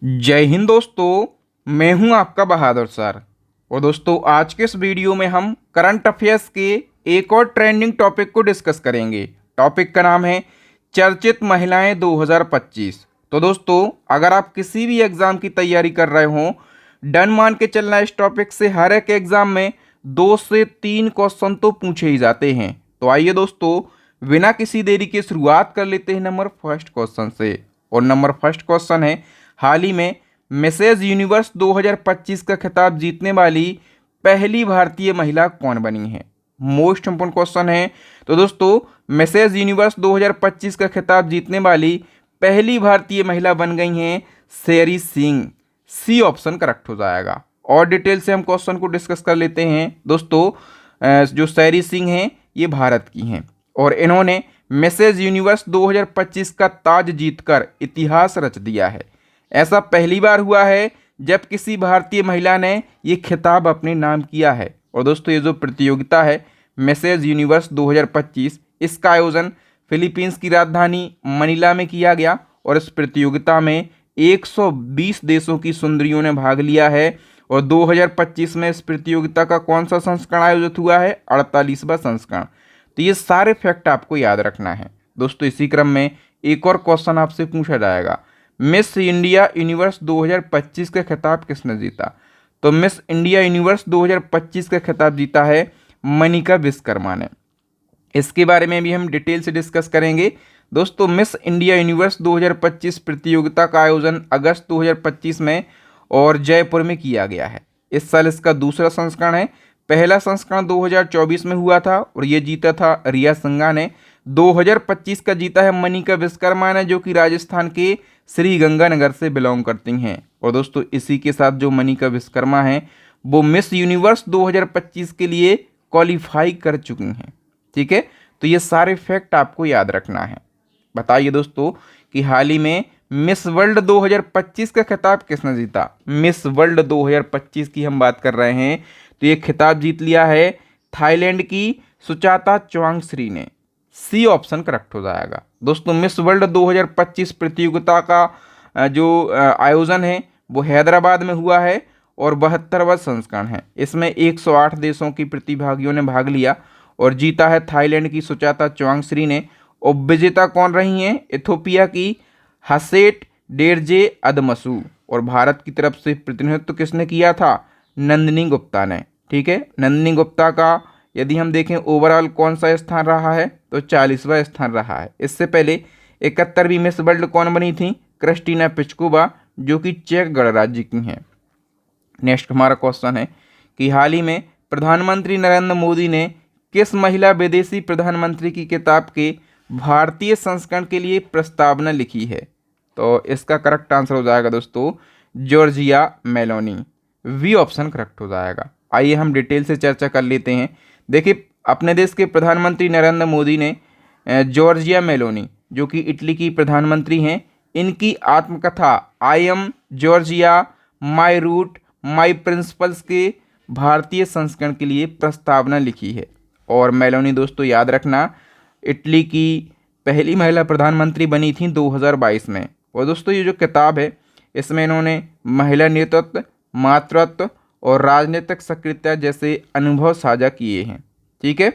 जय हिंद दोस्तों, मैं हूं आपका बहादुर सर। और दोस्तों, आज के इस वीडियो में हम करंट अफेयर्स के एक और ट्रेंडिंग टॉपिक को डिस्कस करेंगे। टॉपिक का नाम है चर्चित महिलाएं 2025। तो दोस्तों, अगर आप किसी भी एग्जाम की तैयारी कर रहे हो, डन मान के चलना, इस टॉपिक से हर एक एग्जाम में 2 से 3 क्वेश्चन तो पूछे ही जाते हैं। तो आइए दोस्तों, बिना किसी देरी के शुरुआत कर लेते हैं नंबर फर्स्ट क्वेश्चन से। और नंबर फर्स्ट क्वेश्चन है, हाल ही में मिसेज यूनिवर्स 2025 का खिताब जीतने वाली पहली भारतीय महिला कौन बनी है। मोस्ट इंपोर्टेंट क्वेश्चन है। तो दोस्तों, मिसेज यूनिवर्स 2025 का खिताब जीतने वाली पहली भारतीय महिला बन गई हैं शेरी सिंह। सी ऑप्शन करेक्ट हो जाएगा। और डिटेल से हम क्वेश्चन को डिस्कस कर लेते हैं। दोस्तों, जो शेरी सिंह हैं ये भारत की हैं और इन्होंने मिसेज यूनिवर्स 2025 का ताज जीतकर इतिहास रच दिया है। ऐसा पहली बार हुआ है जब किसी भारतीय महिला ने ये खिताब अपने नाम किया है। और दोस्तों, ये जो प्रतियोगिता है मिसेज यूनिवर्स 2025, इसका आयोजन फिलीपींस की राजधानी मनीला में किया गया और इस प्रतियोगिता में 120 देशों की सुंदरियों ने भाग लिया है। और 2025 में इस प्रतियोगिता का कौन सा संस्करण आयोजित हुआ है? 48वां संस्करण। तो ये सारे फैक्ट आपको याद रखना है। दोस्तों, इसी क्रम में एक और क्वेश्चन आपसे पूछा जाएगा, मिस इंडिया यूनिवर्स 2025 का खिताब किसने जीता? तो मिस इंडिया यूनिवर्स 2025 का खिताब जीता है मनिका विश्वकर्मा ने। इसके बारे में भी हम डिटेल से डिस्कस करेंगे। दोस्तों, मिस इंडिया यूनिवर्स 2025 प्रतियोगिता का आयोजन अगस्त 2025 में और जयपुर में किया गया है। इस साल इसका दूसरा संस्करण है। पहला संस्करण 2024 में हुआ था और ये जीता था रिया सिंघा ने। 2025 का जीता है मनिका विश्वकर्मा ने, जो कि राजस्थान के श्री गंगानगर से बिलोंग करती हैं। और दोस्तों, इसी के साथ जो मनिका विश्वकर्मा हैं वो मिस यूनिवर्स 2025 के लिए क्वालिफाई कर चुकी हैं। ठीक है, तो ये सारे फैक्ट आपको याद रखना है। बताइए दोस्तों कि हाल ही में मिस वर्ल्ड 2025 का खिताब किसने जीता? मिस वर्ल्ड 2025 की हम बात कर रहे हैं, तो ये खिताब जीत लिया है थाईलैंड की सुचाता चुआंगश्री ने। सी ऑप्शन करेक्ट हो जाएगा। दोस्तों, मिस वर्ल्ड 2025 प्रतियोगिता का जो आयोजन है वो हैदराबाद में हुआ है और 72वां संस्करण है। इसमें 108 देशों की प्रतिभागियों ने भाग लिया और जीता है थाईलैंड की सुचाता चुआंगश्री ने। और विजेता कौन रही हैं? इथोपिया की हसेट डेरजे अदमसू। और भारत की तरफ से प्रतिनिधित्व किसने किया था? नंदिनी गुप्ता ने। ठीक है, नंदिनी गुप्ता का यदि हम देखें ओवरऑल कौन सा स्थान रहा है, तो 40वां स्थान रहा है। इससे पहले 71वीं मिस वर्ल्ड कौन बनी थी? क्रिस्टीना पिचकोवा, जो कि चेक गणराज्य की हैं। नेक्स्ट हमारा क्वेश्चन है कि हाल ही में प्रधानमंत्री नरेंद्र मोदी ने किस महिला विदेशी प्रधानमंत्री की किताब के भारतीय संस्करण के लिए प्रस्तावना लिखी है? तो इसका करेक्ट आंसर हो जाएगा दोस्तों Giorgia Meloni. B option correct हो जाएगा। आइए हम डिटेल से चर्चा कर लेते हैं। देखिए, अपने देश के प्रधानमंत्री नरेंद्र मोदी ने जॉर्जिया मेलोनी, जो कि इटली की प्रधानमंत्री हैं, इनकी आत्मकथा I am Giorgia my root my principles के भारतीय संस्करण के लिए प्रस्तावना लिखी है। और मेलोनी दोस्तों याद रखना, इटली की पहली महिला प्रधानमंत्री बनी थी 2022 में। और दोस्तों, ये जो किताब है इसमें इन्होंने महिला नेतृत्व, मातृत्व और राजनीतिक सक्रियता जैसे अनुभव साझा किए हैं। ठीक है,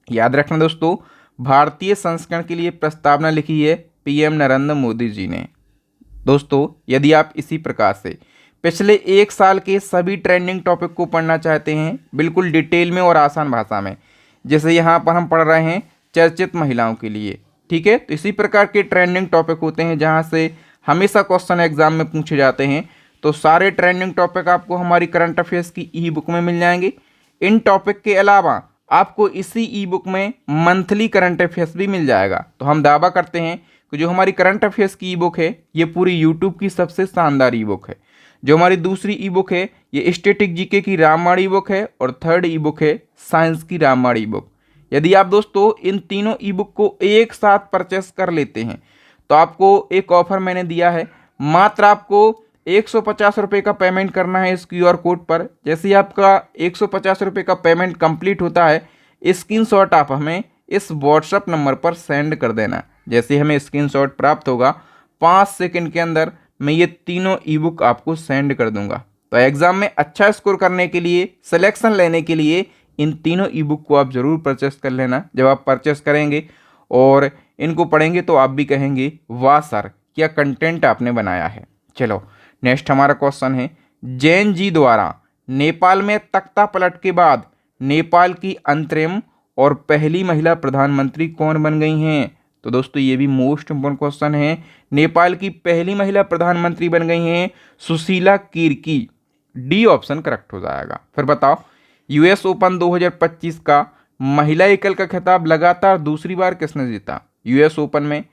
याद रखना दोस्तों, भारतीय संस्करण के लिए प्रस्तावना लिखी है पीएम नरेंद्र मोदी जी ने। दोस्तों, यदि आप इसी प्रकार से पिछले एक साल के सभी ट्रेंडिंग टॉपिक को पढ़ना चाहते हैं बिल्कुल डिटेल में और आसान भाषा में, जैसे यहाँ पर हम पढ़ रहे हैं चर्चित महिलाओं के लिए, ठीक है, तो इसी प्रकार के ट्रेंडिंग टॉपिक होते हैं जहाँ से हमेशा क्वेश्चन एग्जाम में पूछे जाते हैं। तो सारे ट्रेंडिंग टॉपिक आपको हमारी करंट अफेयर्स की ई बुक में मिल जाएंगे। इन टॉपिक के अलावा आपको इसी ई बुक में मंथली करंट अफेयर्स भी मिल जाएगा। तो हम दावा करते हैं कि जो हमारी करंट अफेयर्स की ई बुक है ये पूरी यूट्यूब की सबसे शानदार ई बुक है। जो हमारी दूसरी ई बुक है ये स्टैटिक जीके की रामबाण ई बुक है और थर्ड ई बुक है साइंस की रामबाण ई बुक। यदि आप दोस्तों इन तीनों ई बुक को एक साथ परचेस कर लेते हैं तो आपको एक ऑफर मैंने दिया है। मात्र आपको 150 रुपये का पेमेंट करना है इस क्यूआर कोड पर। जैसे ही आपका 150 रुपये का पेमेंट कंप्लीट होता है, स्क्रीनशॉट आप हमें इस व्हाट्सएप नंबर पर सेंड कर देना। जैसे हमें स्क्रीनशॉट प्राप्त होगा 5 सेकंड के अंदर मैं ये तीनों ई बुक आपको सेंड कर दूंगा। तो एग्ज़ाम में अच्छा स्कोर करने के लिए, सिलेक्शन लेने के लिए इन तीनों ई बुक को आप ज़रूर परचेस कर लेना। जब आप परचेस करेंगे और इनको पढ़ेंगे तो आप भी कहेंगे वाह सर क्या कंटेंट आपने बनाया है। चलो नेक्स्ट हमारा क्वेश्चन है, जैन जी द्वारा नेपाल में तख्ता पलट के बाद नेपाल की अंतरिम और पहली महिला प्रधानमंत्री कौन बन गई हैं? तो दोस्तों ये भी मोस्ट इंपोर्टेंट क्वेश्चन है। नेपाल की पहली महिला प्रधानमंत्री बन गई हैं Sushila Kirkee. D option correct हो जाएगा। फिर बताओ, यूएस ओपन 2025 का महिला एकल का खिताब लगातार दूसरी बार किसने जीता? यूएस ओपन में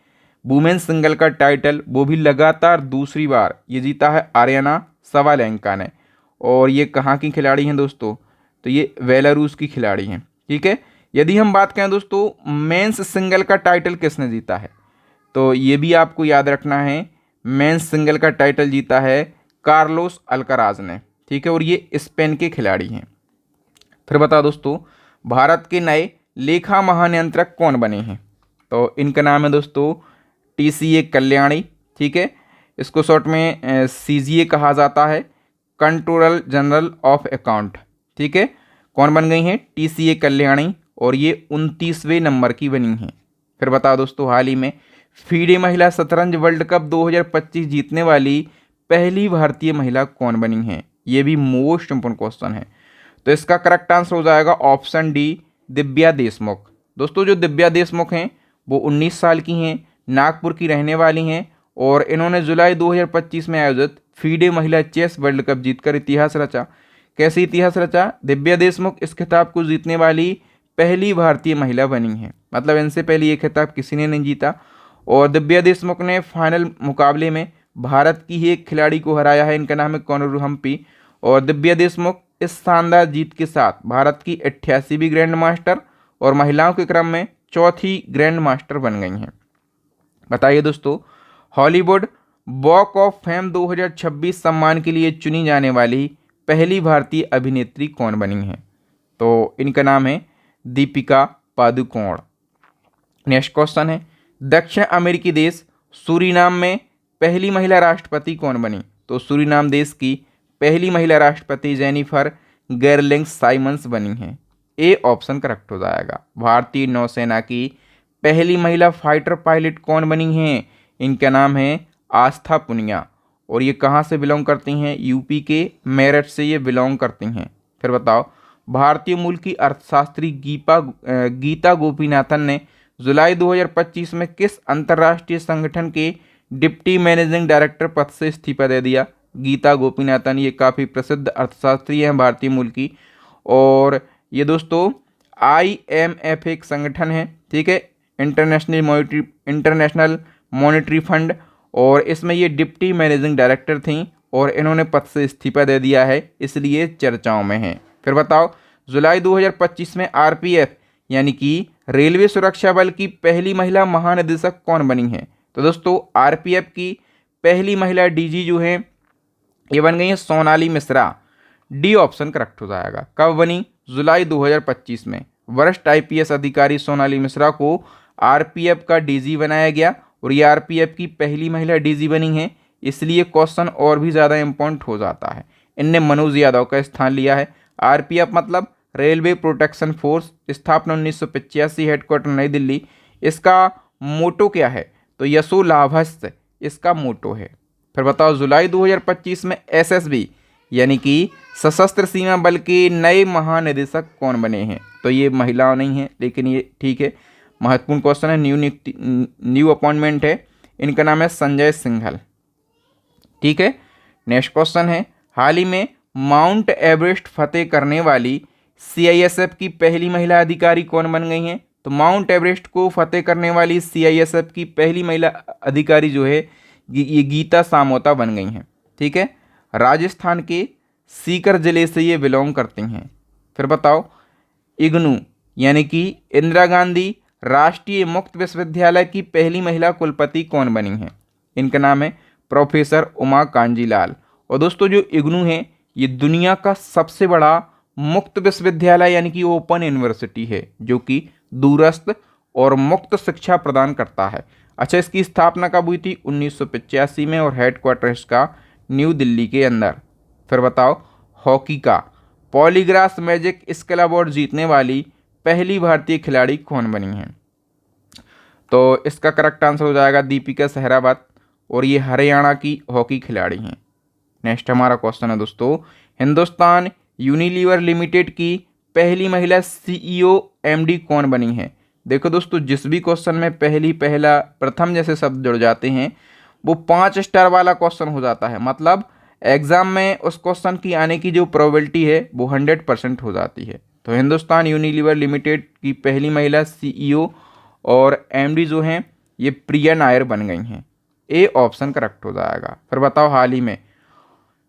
वुमेन सिंगल का टाइटल वो भी लगातार दूसरी बार ये जीता है आर्याना सवालेंका ने। और ये कहाँ की खिलाड़ी हैं दोस्तों? तो ये बेलारूस की खिलाड़ी हैं। ठीक है, यदि हम बात करें दोस्तों मेंस सिंगल का टाइटल किसने जीता है, तो ये भी आपको याद रखना है, मेंस सिंगल का टाइटल जीता है कार्लोस अल्काराज ने। ठीक है, और ये स्पेन के खिलाड़ी हैं। फिर बताओ दोस्तों, भारत के नए लेखा महानियंत्रक कौन बने हैं? तो इनका नाम है दोस्तों टीसीए कल्याणी। ठीक है, इसको शॉर्ट में सीजीए कहा जाता है, कंट्रोलर जनरल ऑफ अकाउंट। ठीक है, कौन बन गई हैं? टीसीए कल्याणी, और ये 29वें नंबर की बनी हैं। फिर बताओ दोस्तों, हाल ही में फीडे महिला शतरंज वर्ल्ड कप 2025 जीतने वाली पहली भारतीय महिला कौन बनी हैं? ये भी मोस्ट इंपोर्टेंट क्वेश्चन है। तो इसका करेक्ट आंसर हो जाएगा ऑप्शन डी, दिव्या देशमुख। दोस्तों जो दिव्या देशमुख हैं वो 19 साल की हैं, नागपुर की रहने वाली हैं, और इन्होंने जुलाई 2025 में आयोजित फीडे महिला चेस वर्ल्ड कप जीतकर इतिहास रचा। कैसे इतिहास रचा? दिव्या देशमुख इस खिताब को जीतने वाली पहली भारतीय महिला बनी है। मतलब इनसे पहले ये खिताब किसी ने नहीं जीता, और दिव्या देशमुख ने फाइनल मुकाबले में भारत की ही एक खिलाड़ी को हराया है। इनका नाम है कोनेरू हम्पी, और दिव्या देशमुख इस शानदार जीत के साथ भारत की 88वीं ग्रैंड मास्टर और महिलाओं के क्रम में चौथी ग्रैंड मास्टर बन गई हैं। बताइए दोस्तों, हॉलीवुड वॉक ऑफ फेम 2026 सम्मान के लिए चुनी जाने वाली पहली भारतीय अभिनेत्री कौन बनी है? तो इनका नाम है दीपिका पादुकोण। नेक्स्ट क्वेश्चन है, दक्षिण अमेरिकी देश सूरीनाम में पहली महिला राष्ट्रपति कौन बनी? तो सूरीनाम देश की पहली महिला राष्ट्रपति जेनिफर गेरलिंग साइमंस बनी हैं। ए ऑप्शन करेक्ट हो जाएगा। भारतीय नौसेना की पहली महिला फाइटर पायलट कौन बनी हैं? इनका नाम है आस्था पुनिया, और ये कहाँ से बिलोंग करती हैं? यूपी के मेरठ से ये बिलोंग करती हैं। फिर बताओ, भारतीय मूल की अर्थशास्त्री गीता गोपीनाथन ने जुलाई 2025 में किस अंतर्राष्ट्रीय संगठन के डिप्टी मैनेजिंग डायरेक्टर पद से इस्तीफा दे दिया? गीता गोपीनाथन ये काफ़ी प्रसिद्ध अर्थशास्त्री हैं भारतीय मूल की, और ये दोस्तों IMF एक संगठन है। ठीक है, इंटरनेशनल मॉनेटरी फंड, और इसमें ये डिप्टी मैनेजिंग डायरेक्टर थी, और इन्होंने पद से इस्तीफा दे दिया है, इसलिए चर्चाओं में हैं। फिर बताओ, जुलाई 2025 में RPF यानी कि रेलवे सुरक्षा बल की पहली महिला महानिदेशक कौन बनी है? तो दोस्तों RPF की पहली महिला DG जो है ये बन गई है Sonali Mishra. D option correct हो जाएगा। कब बनी? जुलाई 2025 में। वरिष्ठ IPS अधिकारी सोनाली मिश्रा को RPF का DG बनाया गया, और ये RPF की पहली महिला DG बनी है, इसलिए क्वेश्चन और भी ज़्यादा इम्पोर्टेंट हो जाता है। इनने मनोज यादव का स्थान लिया है। RPF मतलब रेलवे प्रोटेक्शन फोर्स, स्थापना 1985, हेडक्वार्टर नई दिल्ली। इसका मोटो क्या है? तो यशो लाभस्य इसका मोटो है। फिर बताओ, जुलाई 2025 में SSB यानी कि सशस्त्र सीमा बल के नए महानिदेशक कौन बने हैं? तो ये महिला नहीं है, लेकिन ये ठीक है, महत्वपूर्ण क्वेश्चन है, न्यू अपॉइंटमेंट है। इनका नाम है संजय सिंघल। ठीक है, नेक्स्ट क्वेश्चन है, हाल ही में माउंट एवरेस्ट फतेह करने वाली CISF की पहली महिला अधिकारी कौन बन गई हैं? तो माउंट एवरेस्ट को फतेह करने वाली CISF की पहली महिला अधिकारी जो है ये गीता सामोता बन गई हैं। ठीक है, राजस्थान के सीकर जिले से ये बिलोंग करती हैं। फिर बताओ, इग्नू यानी कि इंदिरा गांधी राष्ट्रीय मुक्त विश्वविद्यालय की पहली महिला कुलपति कौन बनी हैं? इनका नाम है प्रोफेसर उमा कांजीलाल। और दोस्तों जो इग्नू है ये दुनिया का सबसे बड़ा मुक्त विश्वविद्यालय यानी कि ओपन यूनिवर्सिटी है, जो कि दूरस्थ और मुक्त शिक्षा प्रदान करता है। अच्छा, इसकी स्थापना कब हुई थी? 1985 में, और हेडक्वार्टर इसका न्यू दिल्ली के अंदर। फिर बताओ, हॉकी का पॉलीग्रास मैजिक स्किल अवार्ड जीतने वाली पहली भारतीय खिलाड़ी कौन बनी है? तो इसका करेक्ट आंसर हो जाएगा दीपिका सहरावत, और ये हरियाणा की हॉकी खिलाड़ी हैं। नेक्स्ट हमारा क्वेश्चन है दोस्तों, हिंदुस्तान यूनिलीवर लिमिटेड की पहली महिला सीईओ एमडी कौन बनी है? देखो दोस्तों, जिस भी क्वेश्चन में पहली, पहला, प्रथम जैसे शब्द जुड़ जाते हैं वो 5 स्टार वाला क्वेश्चन हो जाता है। मतलब एग्जाम में उस क्वेश्चन की आने की जो प्रोबेबिलिटी है वो 100% हो जाती है। तो हिंदुस्तान यूनिलीवर लिमिटेड की पहली महिला सीईओ और एमडी जो हैं ये प्रिया नायर बन गई हैं। ए ऑप्शन करेक्ट हो जाएगा। फिर बताओ, हाल ही में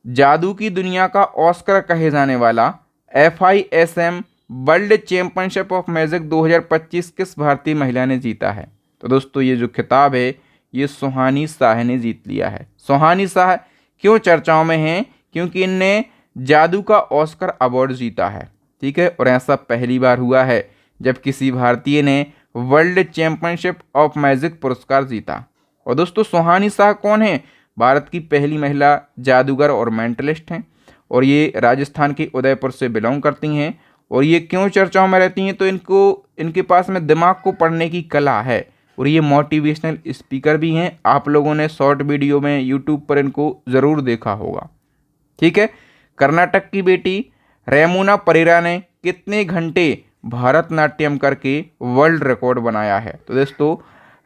जादू की दुनिया का ऑस्कर कहे जाने वाला FISM world championship of magic 2025 किस भारतीय महिला ने जीता है? तो दोस्तों, ये जो खिताब है ये सुहानी शाह ने जीत लिया है। सुहानी शाह क्यों चर्चाओं में हैं? क्योंकि इनने जादू का ऑस्कर अवार्ड जीता है। ठीक है, और ऐसा पहली बार हुआ है जब किसी भारतीय ने वर्ल्ड चैंपियनशिप ऑफ मैजिक पुरस्कार जीता। और दोस्तों, सुहानी शाह कौन है? भारत की पहली महिला जादूगर और मेंटलिस्ट हैं, और ये राजस्थान के उदयपुर से बिलोंग करती हैं। और ये क्यों चर्चाओं में रहती हैं? तो इनके पास में दिमाग को पढ़ने की कला है, और ये मोटिवेशनल स्पीकर भी हैं। आप लोगों ने शॉर्ट वीडियो में यूट्यूब पर इनको ज़रूर देखा होगा। ठीक है, कर्नाटक की बेटी रेमुना परेरा ने कितने घंटे भारतनाट्यम करके वर्ल्ड रिकॉर्ड बनाया है? तो दोस्तों,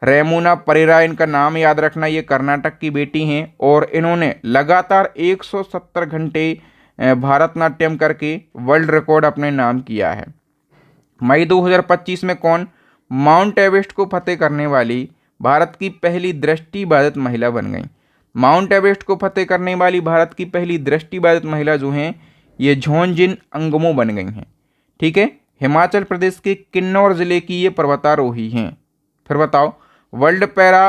रेमुना परेरा, इनका नाम याद रखना, ये कर्नाटक की बेटी हैं और इन्होंने लगातार 170 घंटे भारतनाट्यम करके वर्ल्ड रिकॉर्ड अपने नाम किया है। मई 2025 में कौन माउंट एवरेस्ट को फतेह करने वाली भारत की पहली दृष्टिबाधित महिला बन गई? माउंट एवरेस्ट को फतेह करने वाली भारत की पहली दृष्टिबाधित महिला जो हैं ये झोंजिन अंगमो बन गई हैं। ठीक है, हिमाचल प्रदेश के किन्नौर जिले की ये पर्वतारोही हैं। फिर बताओ, वर्ल्ड पैरा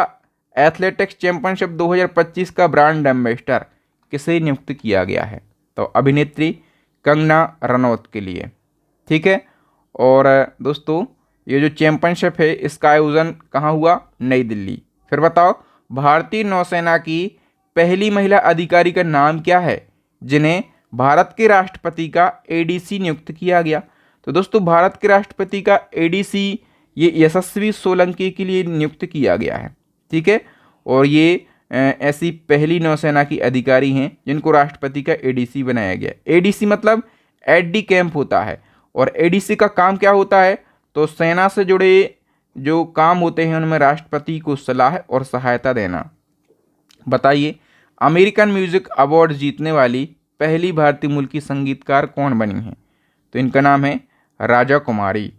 एथलेटिक्स चैंपियनशिप 2025 का ब्रांड एम्बेसडर किसे नियुक्त किया गया है? तो अभिनेत्री कंगना रनौत के लिए। ठीक है, और दोस्तों, ये जो चैंपियनशिप है इसका आयोजन कहाँ हुआ? नई दिल्ली। फिर बताओ, भारतीय नौसेना की पहली महिला अधिकारी का नाम क्या है जिन्हें भारत के राष्ट्रपति का ADC नियुक्त किया गया? तो दोस्तों, भारत के राष्ट्रपति का ADC ये यशस्वी सोलंकी के लिए नियुक्त किया गया है। ठीक है, और ये ऐसी पहली नौसेना की अधिकारी हैं जिनको राष्ट्रपति का ADC बनाया गया। ADC मतलब एड कैंप होता है, और ADC का काम क्या होता है? तो सेना से जुड़े जो काम होते हैं उनमें राष्ट्रपति को सलाह और सहायता देना। बताइए, अमेरिकन म्यूजिक अवार्ड जीतने वाली पहली भारतीय मूल की संगीतकार कौन बनी है? तो इनका नाम है राजा कुमारी।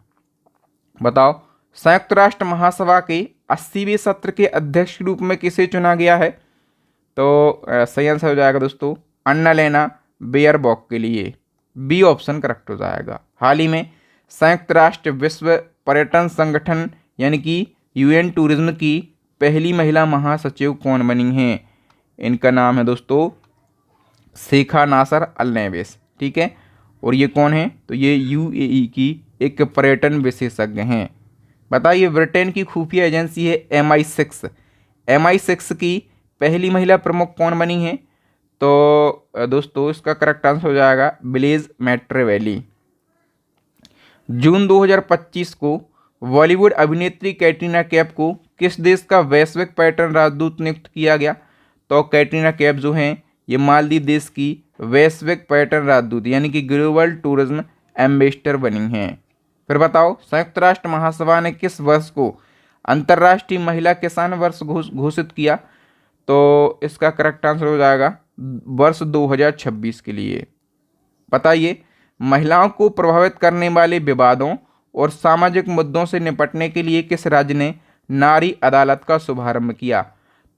बताओ, संयुक्त राष्ट्र महासभा के 80वें सत्र के अध्यक्ष के रूप में किसे चुना गया है? तो सही आंसर हो जाएगा दोस्तों अन्नालेना बेयरबॉक के लिए। बी ऑप्शन करेक्ट हो जाएगा। हाल ही में संयुक्त राष्ट्र विश्व पर्यटन संगठन यानी कि UN टूरिज्म की पहली महिला महासचिव कौन बनी हैं? इनका नाम है दोस्तों शेखा नासर अल नेवेस। ठीक है, और ये कौन है? तो ये UAE की एक पर्यटन विशेषज्ञ हैं। बताइए, ब्रिटेन की खुफिया एजेंसी है MI6, MI6 की पहली महिला प्रमुख कौन बनी है? तो दोस्तों, इसका करेक्ट आंसर हो जाएगा ब्लेज मैट्रेवेली। जून 2025 को बॉलीवुड अभिनेत्री कैटरीना कैफ को किस देश का वैश्विक पर्यटन राजदूत नियुक्त किया गया? तो कैटरीना कैफ जो हैं ये मालदीव देश की वैश्विक पर्यटन राजदूत यानी कि ग्लोबल टूरिज्म एम्बेसडर बनी हैं। फिर बताओ, संयुक्त राष्ट्र महासभा ने किस वर्ष को अंतर्राष्ट्रीय महिला किसान वर्ष घोषित किया? तो इसका करेक्ट आंसर हो जाएगा वर्ष 2026 के लिए। बताइए, महिलाओं को प्रभावित करने वाले विवादों और सामाजिक मुद्दों से निपटने के लिए किस राज्य ने नारी अदालत का शुभारंभ किया?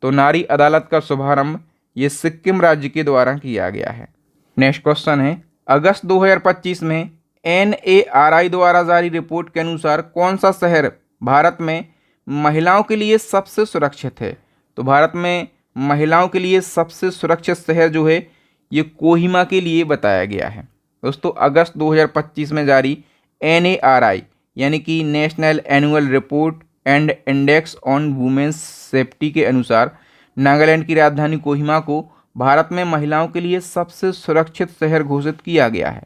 तो नारी अदालत का शुभारंभ ये सिक्किम राज्य के द्वारा किया गया है। नेक्स्ट क्वेश्चन है, अगस्त 2025 में NARI द्वारा जारी रिपोर्ट के अनुसार कौन सा शहर भारत में महिलाओं के लिए सबसे सुरक्षित है? तो भारत में महिलाओं के लिए सबसे सुरक्षित शहर जो है ये कोहिमा के लिए बताया गया है। दोस्तों, अगस्त 2025 में जारी NARI यानी कि national annual report and index on women's safety के अनुसार नागालैंड की राजधानी कोहिमा को भारत में महिलाओं के लिए सबसे सुरक्षित शहर घोषित किया गया है।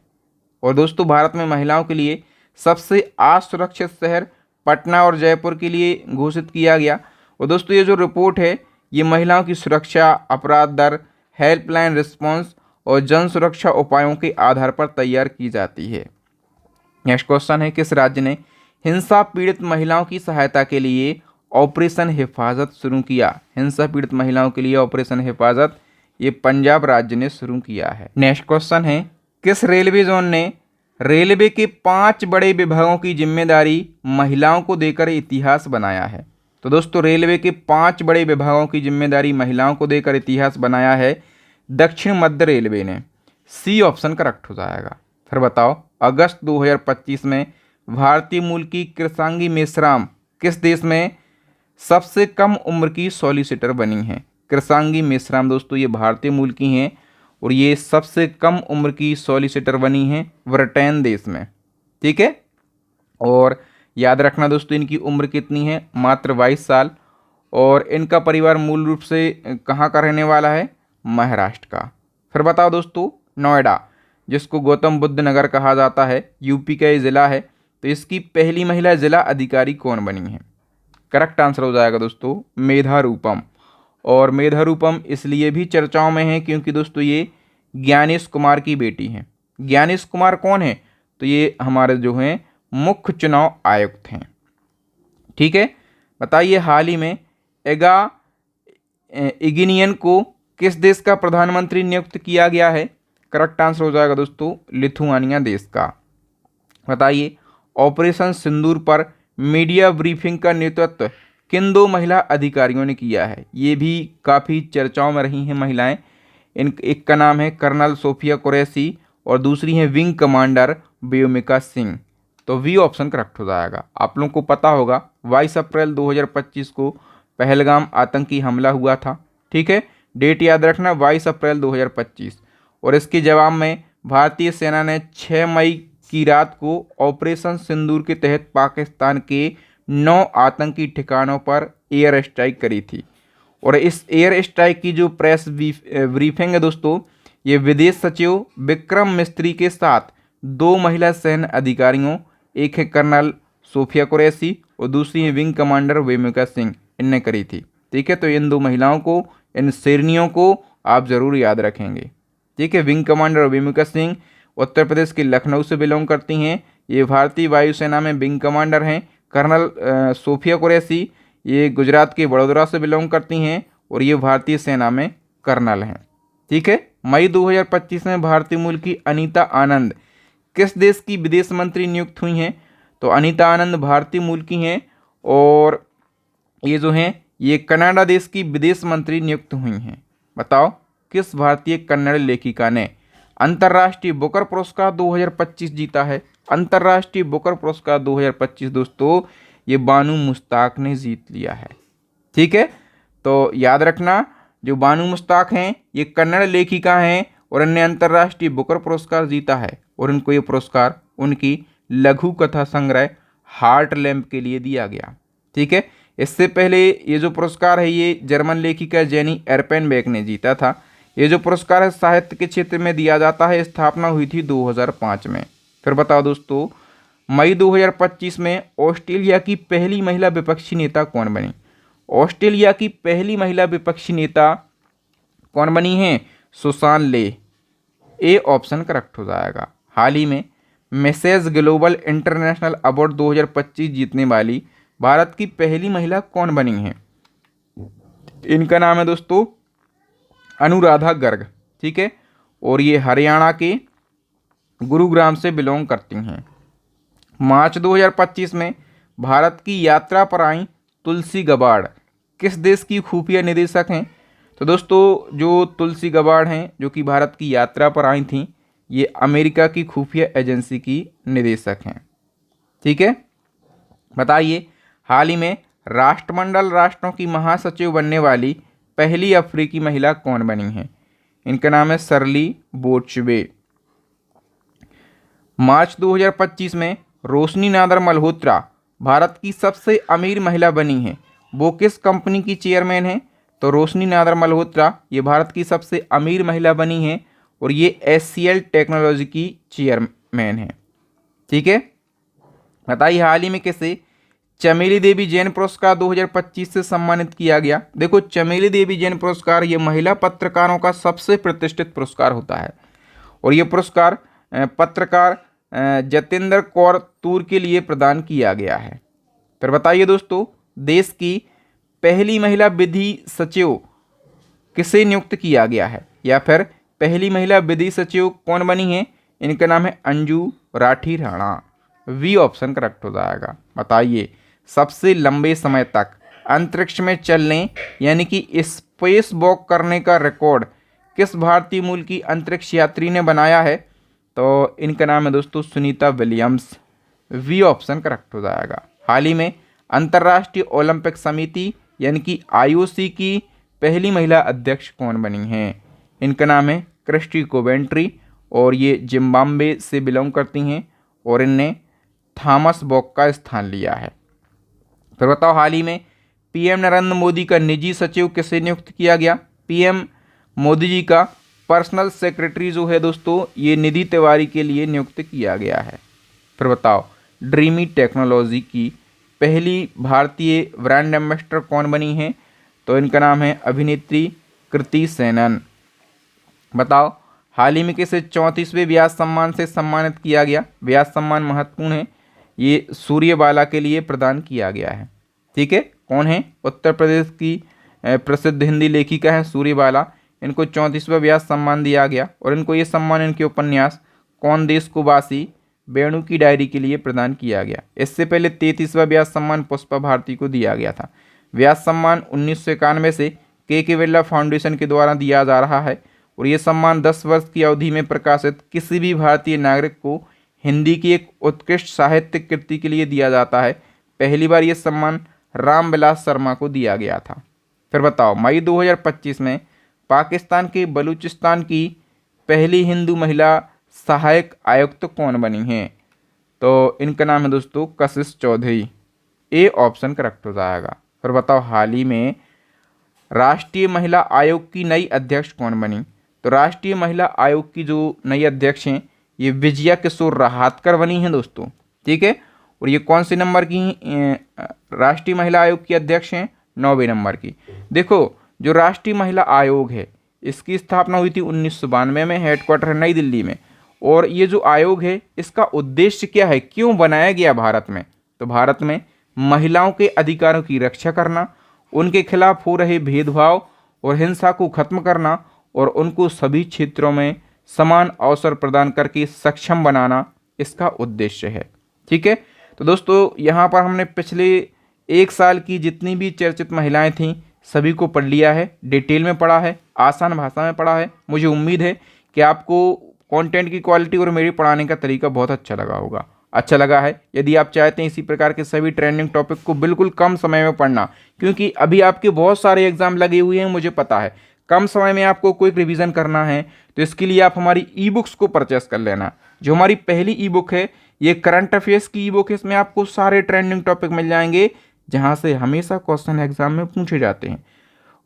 और दोस्तों भारत में महिलाओं के लिए सबसे असुरक्षित शहर पटना और जयपुर के लिए घोषित किया गया। और दोस्तों ये जो रिपोर्ट है ये महिलाओं की सुरक्षा, अपराध दर, हेल्पलाइन रिस्पॉन्स और जन सुरक्षा उपायों के आधार पर तैयार की जाती है। नेक्स्ट क्वेश्चन है, किस राज्य ने हिंसा पीड़ित महिलाओं की सहायता के लिए ऑपरेशन हिफाजत शुरू किया? हिंसा पीड़ित महिलाओं के लिए ऑपरेशन हिफाजत ये पंजाब राज्य ने शुरू किया है। नेक्स्ट क्वेश्चन है, किस रेलवे जोन ने रेलवे के 5 बड़े विभागों की जिम्मेदारी महिलाओं को देकर इतिहास बनाया है? तो दोस्तों रेलवे के 5 बड़े विभागों की जिम्मेदारी महिलाओं को देकर इतिहास बनाया है दक्षिण मध्य रेलवे ने। सी ऑप्शन करेक्ट हो जाएगा। फिर बताओ, अगस्त 2025 में भारतीय मूल की कृषांगी मेश्राम किस देश में सबसे कम उम्र की सॉलिसिटर बनी हैं? कृषांगी मेश्राम दोस्तों ये भारतीय मूल की हैं और ये सबसे कम उम्र की सॉलिसिटर बनी हैं ब्रिटेन देश में। ठीक है, और याद रखना दोस्तों इनकी उम्र कितनी है? मात्र 22 साल। और इनका परिवार मूल रूप से कहाँ का रहने वाला है? महाराष्ट्र का। फिर बताओ दोस्तों, नोएडा जिसको गौतम बुद्ध नगर कहा जाता है, यूपी का ये ज़िला है, तो इसकी पहली महिला जिला अधिकारी कौन बनी है? करेक्ट आंसर हो जाएगा दोस्तों मेधा रूपम। और मेधा रूपम इसलिए भी चर्चाओं में है क्योंकि दोस्तों ये ज्ञानेश कुमार की बेटी हैं। ज्ञानेश कुमार कौन है? तो ये हमारे जो हैं मुख्य चुनाव आयुक्त हैं। ठीक है, बताइए हाल ही में एगा इगिनियन को किस देश का प्रधानमंत्री नियुक्त किया गया है? करेक्ट आंसर हो जाएगा दोस्तों लिथुआनिया देश का। बताइए ऑपरेशन सिंदूर पर मीडिया ब्रीफिंग का नेतृत्व किन 2 महिला अधिकारियों ने किया है? ये भी काफ़ी चर्चाओं में रही हैं महिलाएं। एक का नाम है कर्नल सोफिया कुरैशी और दूसरी है विंग कमांडर व्योमिका सिंह। तो वी ऑप्शन करेक्ट हो जाएगा। आप लोगों को पता होगा 22 अप्रैल 2025 को पहलगाम आतंकी हमला हुआ था। ठीक है, डेट याद रखना 22 अप्रैल 2025। और इसके जवाब में भारतीय सेना ने 6 मई की रात को ऑपरेशन सिंदूर के तहत पाकिस्तान के 9 आतंकी ठिकानों पर एयर स्ट्राइक करी थी। और इस एयर स्ट्राइक की जो प्रेस ब्रीफिंग है दोस्तों, ये विदेश सचिव विक्रम मिस्त्री के साथ 2 महिला सैन्य अधिकारियों, एक है कर्नल सोफिया कुरैशी और दूसरी है विंग कमांडर व्योमिका सिंह, इनने करी थी। ठीक है, तो इन 2 महिलाओं को, इन शेरनियों को आप ज़रूर याद रखेंगे। ठीक है, विंग कमांडर व्योमिका सिंह उत्तर प्रदेश के लखनऊ से बिलोंग करती हैं। ये भारतीय वायुसेना में विंग कमांडर हैं। कर्नल सोफिया कुरैशी ये गुजरात के वडोदरा से बिलोंग करती हैं और ये भारतीय सेना में कर्नल हैं। ठीक है, मई 2025 में भारतीय मूल की अनीता आनंद किस देश की विदेश मंत्री नियुक्त हुई हैं? तो अनीता आनंद भारतीय मूल की हैं और ये जो हैं ये कनाडा देश की विदेश मंत्री नियुक्त हुई हैं। बताओ किस भारतीय कन्नड़ लेखिका ने अंतर्राष्ट्रीय बुकर पुरस्कार 2025 जीता है? अंतर्राष्ट्रीय बुकर पुरस्कार 2025 दोस्तों ये बानू मुश्ताक ने जीत लिया है। ठीक है, तो याद रखना जो बानू मुश्ताक हैं ये कन्नड़ लेखिका हैं और इन्हें अंतर्राष्ट्रीय बुकर पुरस्कार जीता है और इनको ये पुरस्कार उनकी लघु कथा संग्रह हार्ट लैम्प के लिए दिया गया। ठीक है, इससे पहले ये जो पुरस्कार है ये जर्मन लेखिका जेनी एर्पेनबेक ने जीता था। ये जो पुरस्कार है साहित्य के क्षेत्र में दिया जाता है। स्थापना हुई थी 2005 में। फिर बताओ दोस्तों, मई 2025 में ऑस्ट्रेलिया की पहली महिला विपक्षी नेता कौन बनी? ऑस्ट्रेलिया की पहली महिला विपक्षी नेता कौन बनी है? सुसान ले। ए ऑप्शन करेक्ट हो जाएगा। हाल ही में मैसेज ग्लोबल इंटरनेशनल अवार्ड 2025 जीतने वाली भारत की पहली महिला कौन बनी है? इनका नाम है दोस्तों अनुराधा गर्ग। ठीक है, और ये हरियाणा के गुरुग्राम से बिलोंग करती हैं। मार्च 2025 में भारत की यात्रा पर आई तुलसी गबाड़ किस देश की खुफिया निदेशक हैं? तो दोस्तों जो तुलसी गबाड़ हैं जो कि भारत की यात्रा पर आई थी ये अमेरिका की खुफिया एजेंसी की निदेशक हैं। ठीक है, बताइए हाल ही में राष्ट्रमंडल राष्ट्रों की महासचिव बनने वाली पहली अफ्रीकी महिला कौन बनी है? इनका नाम है सरली बोटशबे। मार्च 2025 में रोशनी नादर मल्होत्रा भारत की सबसे अमीर महिला बनी हैं वो किस कंपनी की चेयरमैन है? तो रोशनी नादर मल्होत्रा ये भारत की सबसे अमीर महिला बनी है और ये HCL टेक्नोलॉजी की चेयरमैन है। ठीक है, बताइए हाल ही में किसे चमेली देवी जैन पुरस्कार 2025 से सम्मानित किया गया? देखो, चमेली देवी जैन पुरस्कार ये महिला पत्रकारों का सबसे प्रतिष्ठित पुरस्कार होता है और ये पुरस्कार पत्रकार जतेंद्र कौर तूर के लिए प्रदान किया गया है। फिर बताइए दोस्तों, देश की पहली महिला विधि सचिव किसे नियुक्त किया गया है? या फिर पहली महिला विधि सचिव कौन बनी है? इनका नाम है Anju Rathi Rana. B option correct हो जाएगा। बताइए, सबसे लंबे समय तक अंतरिक्ष में चलने यानी कि स्पेस वॉक करने का रिकॉर्ड किस भारतीय मूल की अंतरिक्ष यात्री ने बनाया है? तो इनका नाम है दोस्तों Sunita Williams. B option correct हो जाएगा। हाल ही में अंतर्राष्ट्रीय ओलंपिक समिति यानी कि IOC की पहली महिला अध्यक्ष कौन बनी हैं? इनका नाम है क्रिस्टी कोवेंट्री और ये जिम्बाब्वे से बिलोंग करती हैं और इनने थॉमस बॉक का स्थान लिया है। फिर बताओ, हाल ही में PM नरेंद्र मोदी का निजी सचिव किसे नियुक्त किया गया? PM मोदी जी का पर्सनल सेक्रेटरी जो है दोस्तों ये निधि तिवारी के लिए नियुक्त किया गया है। फिर बताओ, ड्रीमी टेक्नोलॉजी की पहली भारतीय ब्रांड एम्बेसडर कौन बनी है? तो इनका नाम है अभिनेत्री कृति सेनन। बताओ, हाल ही में किसे 34वें व्यास सम्मान से सम्मानित किया गया? व्यास सम्मान महत्वपूर्ण है, ये सूर्यबाला के लिए प्रदान किया गया है। ठीक है, कौन है? उत्तर प्रदेश की प्रसिद्ध हिंदी लेखिका है सूर्यबाला। इनको 34वां व्यास सम्मान दिया गया और इनको ये सम्मान इनके उपन्यास कौन देश को वासी वेणु की डायरी के लिए प्रदान किया गया। इससे पहले 33वां व्यास सम्मान पुष्पा भारती को दिया गया था। व्यास सम्मान 1991 से के बिरला फाउंडेशन के द्वारा दिया जा रहा है और ये सम्मान 10 वर्ष की अवधि में प्रकाशित किसी भी भारतीय नागरिक को हिंदी की एक उत्कृष्ट साहित्यिक कृति के लिए दिया जाता है। पहली बार ये सम्मान रामविलास शर्मा को दिया गया था। फिर बताओ, मई 2025 में पाकिस्तान के बलूचिस्तान की पहली हिंदू महिला सहायक आयुक्त कौन बनी हैं? तो इनका नाम है दोस्तों कशिश चौधरी। ए ऑप्शन करेक्ट हो जाएगा। फिर बताओ, हाल ही में राष्ट्रीय महिला आयोग की नई अध्यक्ष कौन बनी? तो राष्ट्रीय महिला आयोग की जो नई अध्यक्ष हैं ये विजया किशोर रहाटकर बनी हैं दोस्तों। ठीक है, और ये कौन से नंबर की राष्ट्रीय महिला आयोग की अध्यक्ष हैं? 9वें नंबर की। देखो, जो राष्ट्रीय महिला आयोग है इसकी स्थापना हुई थी 1992 में, हेडक्वार्टर है नई दिल्ली में। और ये जो आयोग है इसका उद्देश्य क्या है, क्यों बनाया गया भारत में? तो भारत में महिलाओं के अधिकारों की रक्षा करना, उनके खिलाफ हो रहे भेदभाव और हिंसा को खत्म करना और उनको सभी क्षेत्रों में समान अवसर प्रदान करके सक्षम बनाना इसका उद्देश्य है। ठीक है, तो दोस्तों यहाँ पर हमने पिछले 1 साल की जितनी भी चर्चित महिलाएं थीं सभी को पढ़ लिया है, डिटेल में पढ़ा है, आसान भाषा में पढ़ा है। मुझे उम्मीद है कि आपको कंटेंट की क्वालिटी और मेरी पढ़ाने का तरीका बहुत अच्छा लगा होगा। अच्छा लगा है, यदि आप चाहते हैं इसी प्रकार के सभी ट्रेंडिंग टॉपिक को बिल्कुल कम समय में पढ़ना, क्योंकि अभी आपके बहुत सारे एग्जाम लगे हुए हैं, मुझे पता है, कम समय में आपको क्विक रिवीजन करना है, तो इसके लिए आप हमारी ई बुक्स को परचेस कर लेना। जो हमारी पहली ई बुक है ये करंट अफेयर्स की ई बुक है। इसमें आपको सारे ट्रेंडिंग टॉपिक मिल जाएंगे जहाँ से हमेशा क्वेश्चन एग्जाम में पूछे जाते हैं।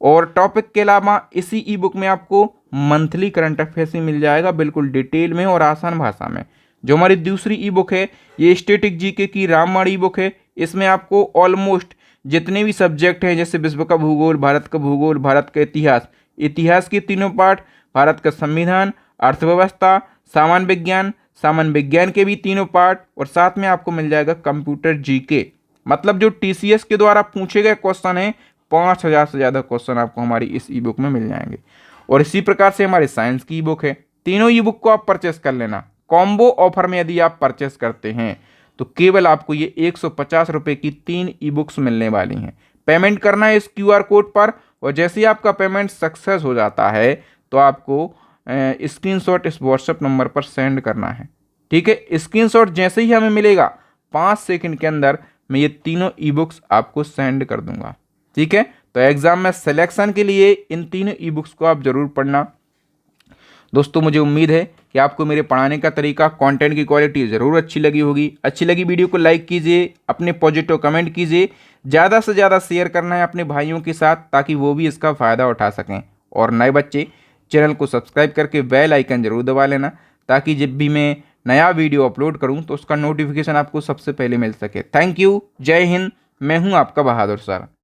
और टॉपिक के अलावा इसी ई बुक में आपको मंथली करंट अफेयर्स ही मिल जाएगा, बिल्कुल डिटेल में और आसान भाषा में। जो हमारी दूसरी ई बुक है ये स्टैटिक जीके की रामबाण ई बुक है। इसमें आपको ऑलमोस्ट जितने भी सब्जेक्ट हैं, जैसे विश्व का भूगोल, भारत का भूगोल, भारत का इतिहास, इतिहास के तीनों पार्ट, भारत का संविधान, अर्थव्यवस्था, सामान्य विज्ञान के भी तीनों पार्ट, और साथ में आपको मिल जाएगा कंप्यूटर जीके। मतलब जो TCS के द्वारा पूछे गए क्वेश्चन हैं 5000 से ज़्यादा क्वेश्चन आपको हमारी इस ई बुक में मिल जाएंगे। और इसी प्रकार से हमारे साइंस की ई बुक है। तीनों ई बुक को आप परचेस कर लेना। कॉम्बो ऑफर में यदि आप परचेस करते हैं तो केवल आपको ये 150 रुपये की 3 ई बुक्स मिलने वाली हैं। पेमेंट करना है इस QR कोड पर, और जैसे ही आपका पेमेंट सक्सेस हो जाता है तो आपको स्क्रीनशॉट इस व्हाट्सएप नंबर पर सेंड करना है। ठीक है, स्क्रीनशॉट जैसे ही हमें मिलेगा 5 सेकंड के अंदर मैं ये तीनों ई बुक्स आपको सेंड कर दूंगा। ठीक है, तो एग्जाम में सिलेक्शन के लिए इन तीनों ई बुक्स को आप जरूर पढ़ना। दोस्तों मुझे उम्मीद है कि आपको मेरे पढ़ाने का तरीका, कंटेंट की क्वालिटी ज़रूर अच्छी लगी होगी। अच्छी लगी वीडियो को लाइक कीजिए, अपने पॉजिटिव कमेंट कीजिए, ज़्यादा से ज़्यादा शेयर करना है अपने भाइयों के साथ ताकि वो भी इसका फ़ायदा उठा सकें। और नए बच्चे चैनल को सब्सक्राइब करके बेल आइकन ज़रूर दबा लेना ताकि जब भी मैं नया वीडियो अपलोड करूं तो उसका नोटिफिकेशन आपको सबसे पहले मिल सके। थैंक यू, जय हिंद। मैं हूं आपका बहादुर सर।